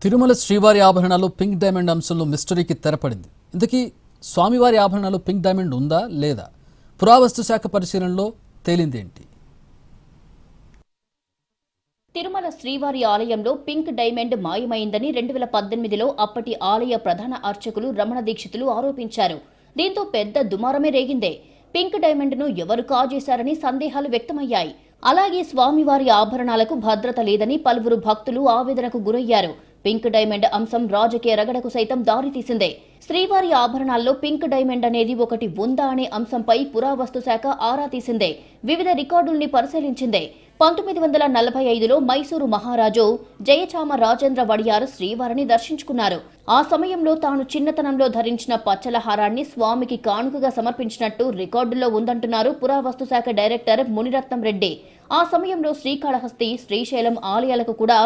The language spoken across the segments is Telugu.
తిరుమల శ్రీవారి ఆభరణాలు పింక్ డైమండ్ అంశంలో మిస్టరీకి తెరపడింది. ఇంతకీ స్వామివారి ఆభరణాలు పింక్ డైమండ్ ఉందా లేదా? పురావస్తు శాఖ పరిశీలనలో తేలిందేంటి? తిరుమల శ్రీవారి ఆలయంలో పింక్ డైమండ్ మాయమైందని 2018లో అప్పటి ఆలయ ప్రధాన అర్చకులు రమణ దీక్షితులు ఆరోపించారు. దీంతో పెద్ద దుమారమే రేగిందే. పింక్ డైమండ్ను ఎవరు కాజేశారని సందేహాలు వ్యక్తమయ్యాయి. అలాగే స్వామివారి ఆభరణాలకు భద్రత లేదని పలువురు భక్తులు ఆవేదనకు గురయ్యారు. పింక్ డైమండ్ అంశం రాజకీయ రగడకు సైతం దారితీసిందే. శ్రీవారి ఆభరణాల్లో పింక్ డైమండ్ అనేది ఒకటి ఉందా అనే అంశంపై పురావస్తు శాఖ ఆరా తీసిందే. వివిధ రికార్డుల్ని పరిశీలించిందే. 1945లో మైసూరు మహారాజు జయచామ రాజేంద్ర వడియార్ శ్రీవారిని దర్శించుకున్నారు. ఆ సమయంలో తాను చిన్నతనంలో ధరించిన పచ్చల హారాన్ని స్వామికి కానుకగా సమర్పించినట్టు రికార్డుల్లో ఉందంటున్నారు పురావస్తు శాఖ డైరెక్టర్ మునిరత్నం రెడ్డి. ఆ సమయంలో శ్రీకాళహస్తి, శ్రీశైలం ఆలయాలకు కూడా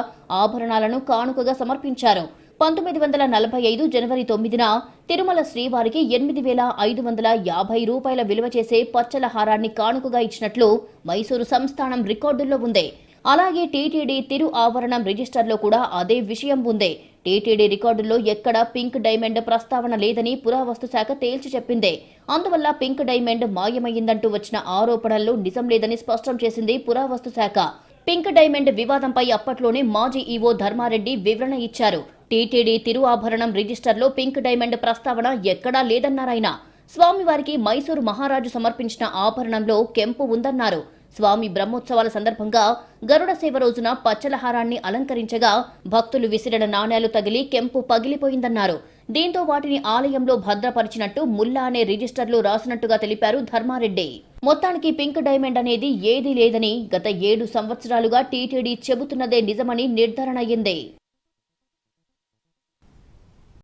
ఆభరణాలను కానుకగా సమర్పించారు. 1945 జనవరి 9న తిరుమల శ్రీవారికి 8,550 రూపాయల విలువ చేసే పచ్చల హారాన్ని కానుకగా ఇచ్చినట్లు మైసూరు సంస్థానం రికార్డుల్లో ఉంది. అలాగే టీటీడీ తిరు ఆవరణం రిజిస్టర్లో కూడా అదే విషయం ఉంది. టీటీడీ రికార్డుల్లో ఎక్కడా పింక్ డైమండ్ ప్రస్తావన లేదని పురావస్తు శాఖ తేల్చి చెప్పింది. అందువల్ల పింక్ డైమండ్ మాయమైందంటూ వచ్చిన ఆరోపణల్లో నిజం లేదని స్పష్టం చేసింది పురావస్తు శాఖ. పింక్ డైమండ్ వివాదంపై అప్పట్లోనే మాజీ ఈవో ధర్మారెడ్డి వివరణ ఇచ్చారు. టీటీడీ తిరు ఆభరణం రిజిస్టర్లో పింక్ డైమండ్ ప్రస్తావన ఎక్కడా లేదన్నారాయన. స్వామివారికి మైసూరు మహారాజు సమర్పించిన ఆభరణంలో కెంపు ఉందన్నారు. స్వామి బ్రహ్మోత్సవాల సందర్భంగా గరుడ సేవ రోజున పచ్చల హారాన్ని అలంకరించగా భక్తులు విసిరిన నాణేలు తగిలి కెంపు పగిలిపోయిందన్నారు. దీంతో వాటిని ఆలయంలో భద్రపరిచినట్టు ముల్లా అనే రిజిస్టర్లో రాసినట్టుగా తెలిపారు ధర్మారెడ్డి. మొత్తానికి పింక్ డైమండ్ అనేది ఏదీ లేదని గత 7 సంవత్సరాలుగా టీటీడీ చెబుతున్నదే నిజమని నిర్ధారణ అయ్యింది.